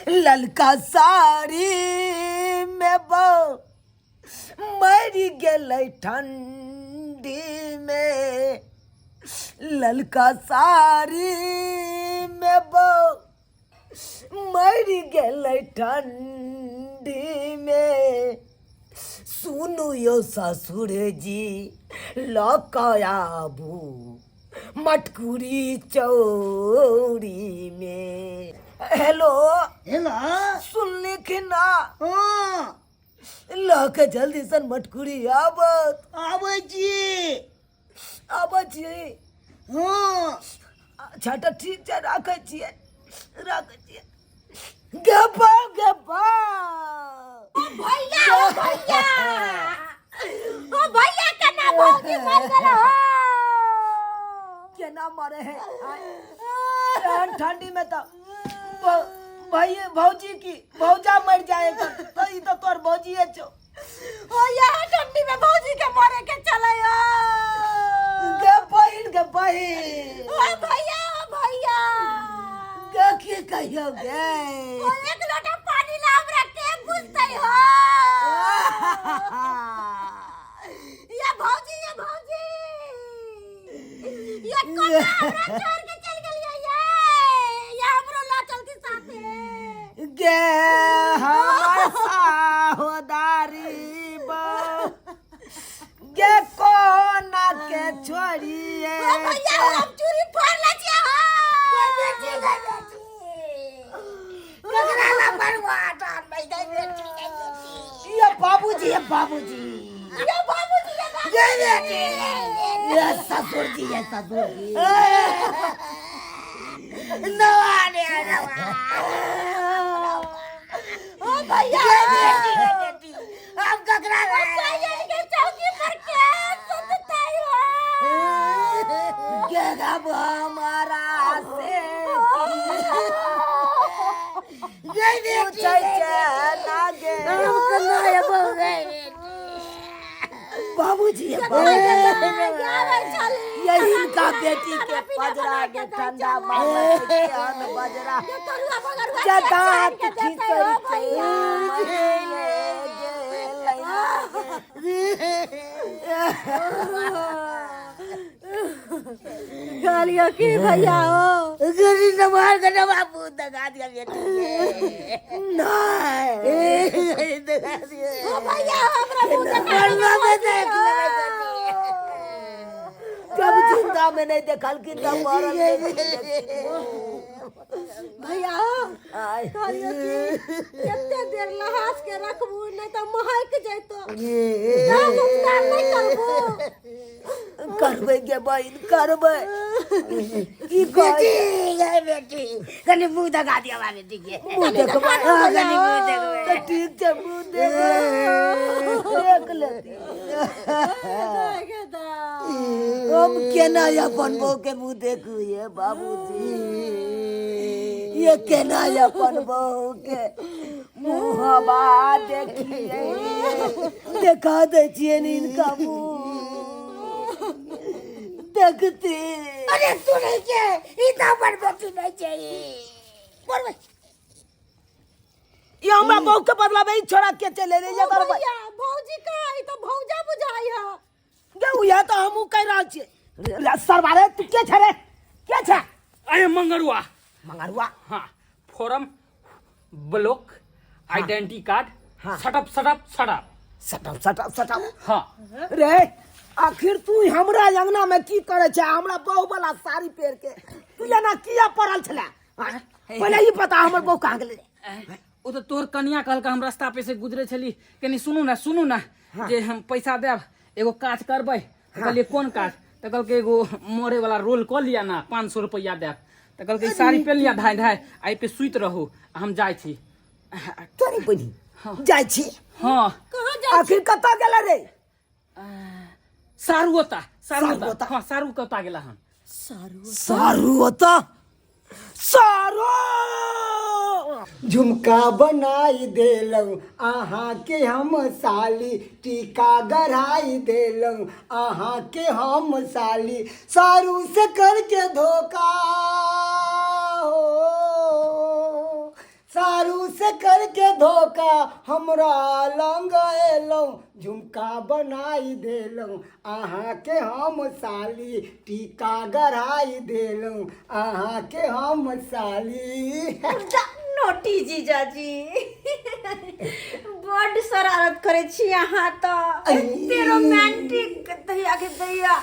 ललका साड़ी में बो मर गेलै ठंडी में, ललका साड़ी में बो मर गेलै ठंडी में। सुनु यो ससुर जी लकायाबू मटकुरी चौरी में। हेलो हेलो सुन लिखी ना हाँ लके जल्दी सन मटकुरी आबत आबै छी आबत छियै। हाँ अच्छा तो ठीक छै राखै छियै गप्पा गप्पा। भैया भैया ओ भैया केना भौजी मर गेल हो। केना मरे है एहन ठंडी में तो भैया भौजी की भौजा मर जाए तो ई तो तोर भौजीए छो। ओ यह ठंडी में भौजी के मरे के चले हो। गे बहिन ओ भैया गे की कहियो गे ओ एक लोटा पानी ला हमरा के पूछतै हो। ये भौजी ये कोना हमरा छोड़ के चल गेलियै ये हमरो ला चलती साथे। गे हमर साहोदारी गे कोना के छोड़िए ओ भैया हम चूड़ी फाड़ ले छियै हो। ककरा ला बनवा टान में दे बेटी ये बाबूजी ये बाबूजी ये बेटी ये ससुर जी नवा ने नवा ओ भैया ये बेटी हम ककरा ला सैयद के चौकी पर के सुततै हो। गे अब हमारा से ये बेटी ना गे हम कना ये बोगे बाबूजी ये इनका बेटी के पजरा के ठंडा मामा के अन बजरा जदा की खिचड़ी गालियो की भैया हो। गरी नवार का नवा पूत दगा दिया बेटी नहीं दगा दिया ओ भैया हमरा मुंह देखा बनवा में देख ले जब जिंदा में नहीं देखल कि तब मरल भैया आय गालियो की केते देर लहास के रखबू नहीं तो महक जैतो। ये हम उपकार नहीं करबू। करबै गे बहिन करबै की बेटी कहै ये बेटी कनी मुंह दगा दिया बा बेटी के मुँह देखबै कनी मुंह तो देखबै ठीक छै मुँह देख लेती हम केना अपन बहू के मुँह देखू ये बाबूजी ये केना अपन बहू के मुँहवा देखिए देखा दे छियै नी इनका मुँह देखती। अरे तू नहीं के ई तो पर बेटी नहीं चाहिए बोल भाई ये हमरा बहू के बदला में छोड़ा के चले रे जगर भैया भौजी का ई तो भौजा बुझाई है। गे उया तो हमहू कह रहल छियै सरवारे तू के छरे के छ अरे मंगरुआ मंगरुआ हाँ फॉर्म ब्लॉक आइडेंटिटी कार्ड हाँ। सटप सटप हाँ रे आखिर तू हमरा अंगना में की करे छ हमरा बहू वाला साड़ी पहन के तू ना किया पड़ल छले पहले ही पता हमर बहू कहां गेले वो तो तोर कनिया कहलका हम रास्ता पे से गुजरे छली कनी सुनू ना जे हम पैसा देब एगो काज करबै तो कहलिए कोन काज तो कहलके एगो मोरे वाला रोल क लिया ना 500 रुपया देब तो कहलके साड़ी पहन लिया ढाई आई पे सुइत रहू हम जाय छी तोरी बनी जाय छी हाँ आखिर कता गेले रे सारू होता। हाँ सारू कता गेला हम सारू होता सारू झुमका बनाई देलऊ अहाँ के हम साली टीका गढ़ाई देलऊ अहाँ के हम साली सारू से करके धोखा हो सारू से करके धोखा हमरा लंग एलौं झुमका बनाई देलौं अहाँ के हम साली टीका गढ़ाई देलौं अहाँ के हम साली। नोटी जीजाजी बड़ शरारत करे छी अहाँ तो एते रोमांटिक दैया के दैया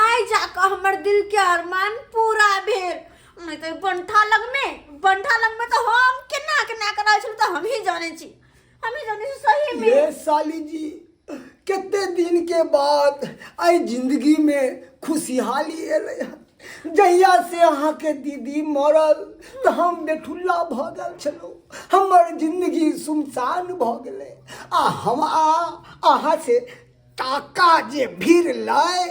आइ जाके हमर दिल के अरमान पूरा भेल। नहीं तो बंठा लग में तो हम केना केना करै छल तो हम ही जाने छी सही में। ये साली जी कितने दिन के बाद आई जिंदगी में खुशहाली एलै हन। जहिया से अहाँ के दीदी मरल तो हम बेठुल्ला भ गेल छलहुँ हमर जिंदगी सुनसान भ गेलै आ हम अहाँ से टाका जे भीड़ लाए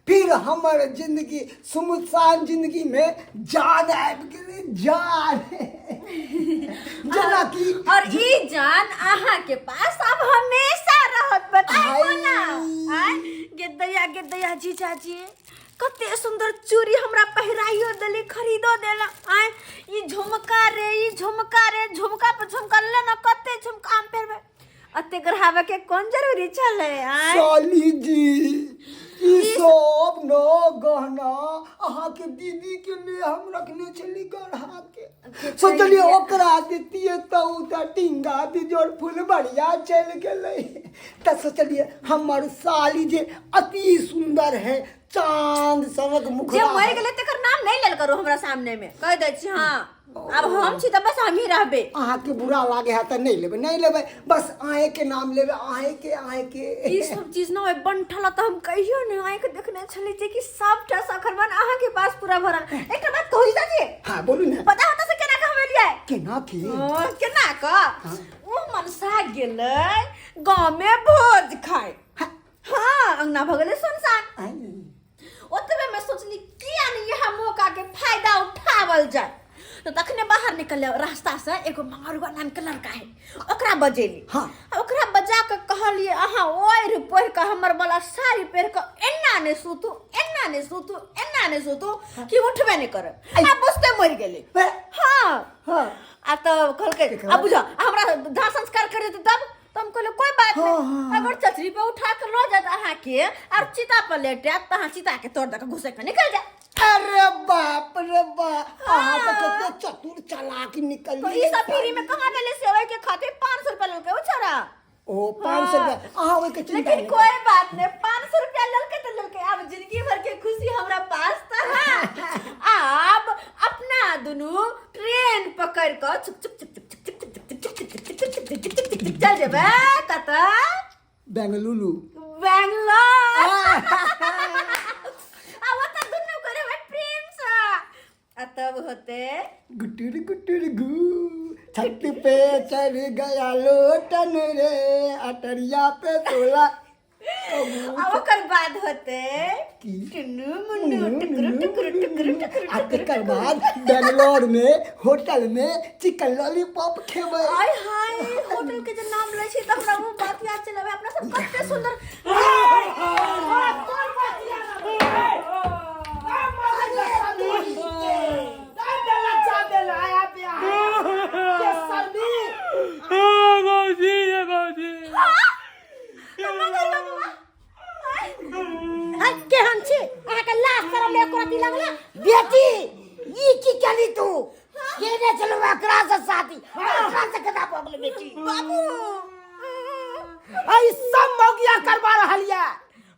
फिर हमर जिंदगी सुनसान जिंदगी में जान आबि गेलै जान जना कि और ई जान अहाँ के पास अब हमेशा रहत बताइबो ना। आय गे दैया जीजाजी कते सुंदर चूड़ी हमरा पहिराइयो देली खरीदो देला। आय ई झुमका रे झुमका पे झुमका ले ना कते झुमका हम पेरबे अते गढ़ावे के कौन जरूरी चले। आय साली जी ई सब न गहना अहाँ के दीदी के लिए हम रखने छली गढ़ा के सोचलिए ओकरा देतिए तो उता टिंगा बिजोड़ फूल बढ़िया चल गेलै त सोचलिए हमर साली जे अति सुंदर है चांद सनक मुखड़ा जे मर गेले तकर नाम नहीं लेल करो हमरा सामने में कह दै छी। हां अब हम छी त बस हम ही रहबे अहाँ के बुरा लागे है त नहीं लेबे बस आए के नाम लेबे आए के ई सब चीज न होय बंठला त हम कहियो ने आए के देखने छली जे कि सबटा सखरवन अहाँ के पास पूरा भरल। एकटा बात कहू जी हां बोलू ना पता होता से केना कहबे लिया केना का ओ मनसा गेलै गांव में भोज खाए। हां अंगना भगले सुनसान ओतबे में सोचली किया नहीं यह मौका के फायदा उठावल जाए तो तखने बाहर निकल रास्ता से एगो मंगरुआ नाम के लड़का है ओकरा बजेली। हाँ ओकरा बजा के कहलिए अहाँ ओढ़ पहिर के हमर वाला साड़ी पहिर के एना ने सूतू कि उठबे नहीं करे आ बुझते मर गेली। हां आ तो कहलके अब बुझा हमरा दाह संस्कार करे तब तुम कहले कोई बात नहीं अगर चचरी पे उठा के लो जात अहाँ के और चिता पर लेटे त अहाँ चिता के तोड़ दे के घुसे के निकल जा। अरे बाप रे बाप अहाँ तो कितने चतुर चालाक निकल तो ई सब फ्री में कहां देले सेवई के खातिर 500 रुपया लेके उछरा ओ 500 रुपया अहाँ ओके चिंता लेकिन कोई बात नहीं 500 रुपया लेके तो लेके अब जिंदगी भर के खुशी हमरा पास था। अब अपना दोनों ट्रेन पकड़ के चल जेबे कता बेंगलुरु अब त दुनु करे प्रेम सा तब होते गुटुर गु छत पे चढ़ गया लोटन रे अटरिया पे तोला अब ओकर बाद होते टुनु मुन्नु टुकुर बाद बेंगलोर में होटल में चिकन लॉलीपॉप खेबै। हाय होटल के जे नाम लै छी त हमरा वो बात याद चलावे अपना सब कते सुंदर बेटी ई की चली तू केने चलो एकरा से शादी एकरा से कदा पगल बेटी बाबू आई सब मौगिया करवा रहलिया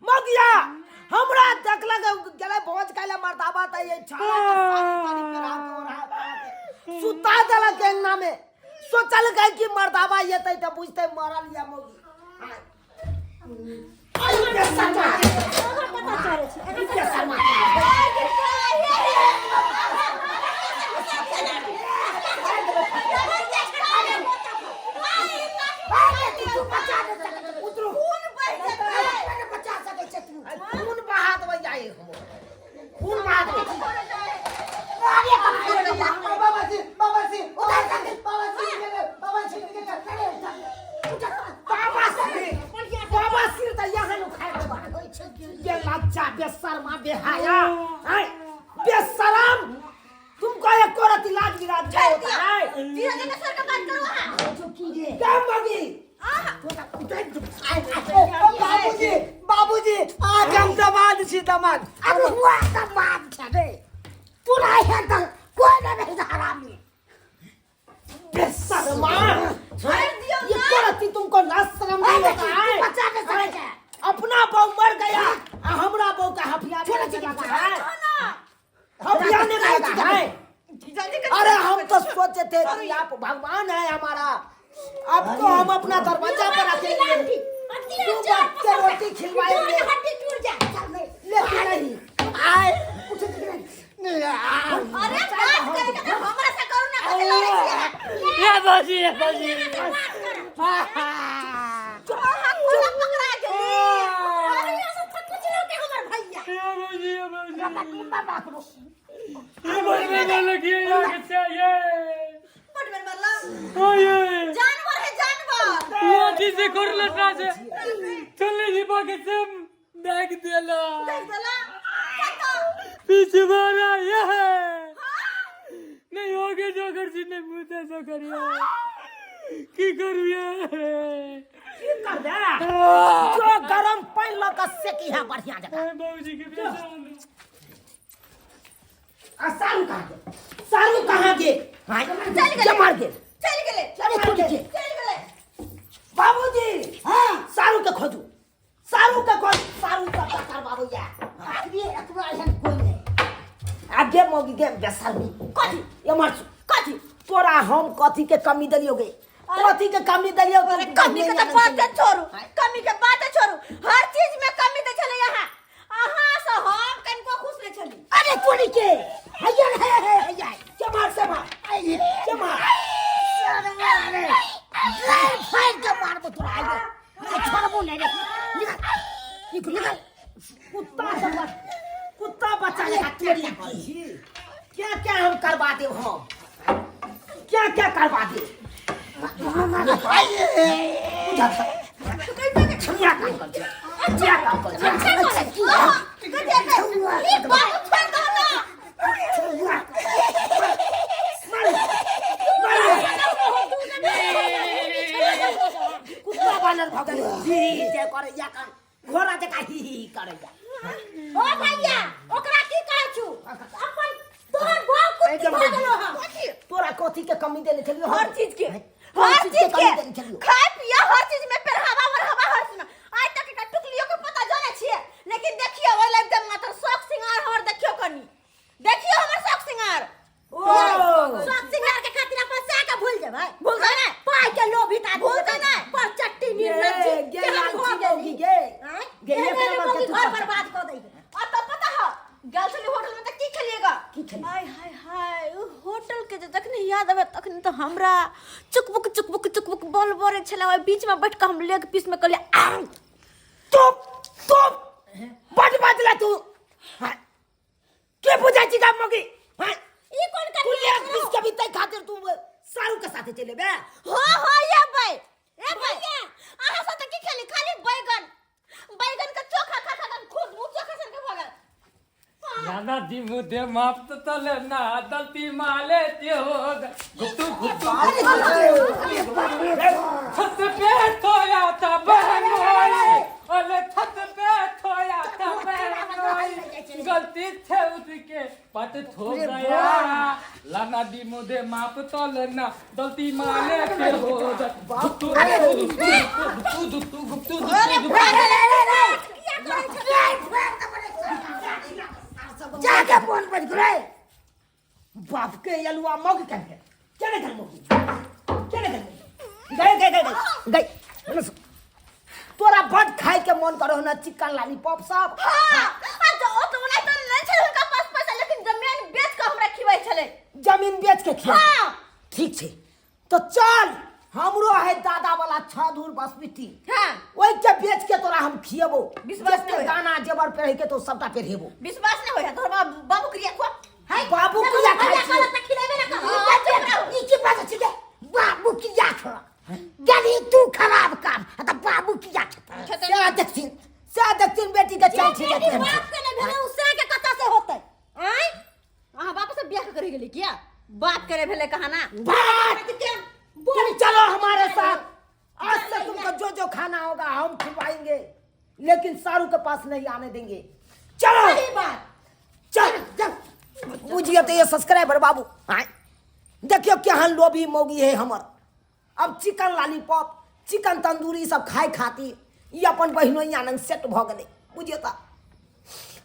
मौगिया हमरा देखलक गेले भोज खाइले मर्दाबा त ये छाला पानी करा हो रहा सुता देलक अंगना में सोचल गई कि मर्दाबा येतै त बुझते मरल या मौगी आई के समा पता चले छी के समा बेशर्मा बेहाया बेशरम तुमको एक औरत इलाज गिरा जाए धीरे धीरे सर का बात करो हां क्या मगी बाबूजी बाबूजी आज हम दमाद छी दमाद अब हुआ दमाद छे तू नहीं है तो कोई नहीं हरामी बेशर्मा छोड़ दियो ये करती तुमको ना शर्म नहीं आता है बचा के समझ है अपना बहू मर गया हमरा बहू का हफिया है हफिया ने लगा है अरे हम तो सोचे थे कि आप भगवान है हमारा अब तो हम अपना दरवाजा पर रखेंगे के रोटी खिलवाएंगे लेकिन नहीं आए अरे बात करेगा तो हमरा से करू ना कते लड़े छियै ये बाजी जो हम कोला पकड़ा गेली अरे ऐसे थक चलो के हमर भैया बट में मरला जानवर है जानवर से कर लेता से चले जी बाके से देख देला देख देला कतो पीछे वाला ये है नहीं होगे जो कर जी ने मुझे जो करिया की करिए की कर दे जो गरम पानी लगा से की है बढ़िया जगह बाबूजी के पीछे सारू कहाँ गे हां चल गेले मार गे चल गेले चल गेले बाबूजी हाँ सारू के खोजू सारू का कर बाबू या ये अतवा एहन कोई नहीं आगे मोगी के बेसरमी कथी ये मारसु कथी तोरा हम कथी के कमी दलियोगे कथी के कमी दलियोगे अरे कमी के तो बात छोड़ू कमी के बात छोड़ू हर चीज में कमी दे चले यहाँ आहा से हम कनको खुश ले चली अरे तोरी के हैया हैया चमार से मार चमार अरे फाइट के मार को तोरा आगे छोड़बो नहीं रे निकल कुत्ता बच्चा लेगा तेरी क्या क्या हम करवा दे हम क्या क्या करवा दे छुया काम कर दिया अच्छा कर ये बात छोड़ दो ना कुत्ता बानर भगल जी जे करे या कर घोड़ा जे काही करे जा ओ भैया ओकरा की कहै छु अपन तोहर भाव कुछ भगलो हम तोरा कथी के कमी देले छलियो हर चीज के खाए पिया हर चीज में पहरावा वरहवा हर चीज में आज तक का टुकलियों के पता जाने छिए लेकिन देखियो ओइ लाइफ दम मात्र शौक सिंगार हमर देखियो कनी देखियो हमर शौक सिंगार शौक सिंगार के खातिर अपन सा का भूल जेबै भूल गए ना पाई के लोभी ता भूल गए ना पर चट्टी निर्लज गे लागी गे घर बर्बाद कर देगी और तब पता है गर्ल्स होटल में तक की खेलिएगा हाय हाय हाय होटल के जे तखनी याद आवे तखनी तो हमरा चुकबुक बॉल बोरे छला ओइ बीच में बैठ के हम लेग पीस में कहले चुप बड़ बदला तू के बुझा छी का मगी हां ई कौन कर तू लेग पीस के भीतर खातिर तू सारू के साथे चले बे हो ये भाई ए भैया आहा से तक की खेली खाली बैगन का चोखा खा खुद मुंह चोखा से के भगल ज्यादा दी मुझे माफ तो तले ना दलती माले ते हो गुप्तू छत पे थोया था बहनोई अले छत पे थोया था बहनोई गलती थे उसके पत थो गया लाना दी मुझे माफ तो लेना दलती माले ते हो गुप्तू जाके फोन पर करे बाप के यलुआ मग के चले घर मग गए तोरा बड खाए के मन करो ना चिकन लॉलीपॉप सब हां तो ओ तो नहीं छे उनका पास पैसा लेकिन जमीन बेच के हमरा खिवाई छले जमीन बेच के खिया हां ठीक छे तो चल हमरो है दादा वाला 6 धूर बासमती हां ओइ के बेच के तोरा हम खियबो विश्वास नहीं होया। गाना जेवर पहिर के तो सबटा पहिरेबो विश्वास नहीं होया तोर बाबू क्रिया खो है बाबू क्रिया खाई छी। त खिलेबे ना ई की बात छी के बाबू किया छोड़ा गली तू खराब काम त बाबू किया छोड़ा से देखथिन बेटी के चल छी बाप के नहीं भेले उससे के कथा से होतै आय आहा बाप से बियाह करे गेली किया बात करे भेले कहा ना बात तुम चलो हमारे साथ खाना होगा हम खिलवाएंगे, लेकिन सारू के पास नहीं आने देंगे। चलो सही बात। चल चल बुझिए तो ये सब्सक्राइबर बाबू आए देखियो क्या लोभी मोगी है हमर। अब चिकन लॉलीपॉप चिकन तंदूरी सब खाए खाती ये अपन बहनोइया नंग सेट भ गए बुझिए तो।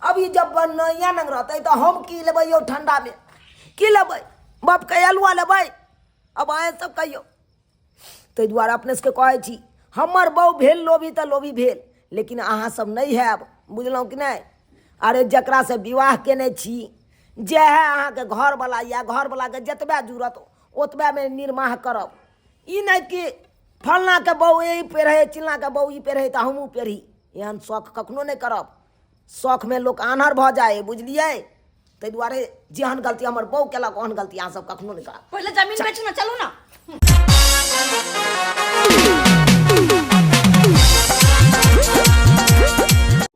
अभी जब बनोइया नंग रहते तो हम की लेबै यो ठंडा में की लेबै बाप के अलुआ लेबै अब आए सब कहियो। ताहि दुआरे अपने सबके कहै छी हमर बहू भेल लोभी तऽ लोभी भेल, लेकिन अहाँ सब नहीं हैब बुझलहुँ कि नहीं। अरे जकरा से विवाह केने छी जे है अहाँके घरवला या घरवलाके जतबे जरूरत ओतबे में निर्वाह करब। ई नहीं कि फलना के बहू यही पहिरे चिल्ला के बहू ई पहिरे तऽ हमहूँ पहिरी, एहन शौख कखनो नहीं करब। शौख में लोक आन्हर भऽ जाए बुझलिए। ताहि दुआरे जेहन गलती हमर बहू केलक ओहन गलती अहाँ सब कखनो नहीं करब। पहले जमीन बेचना चलू ना।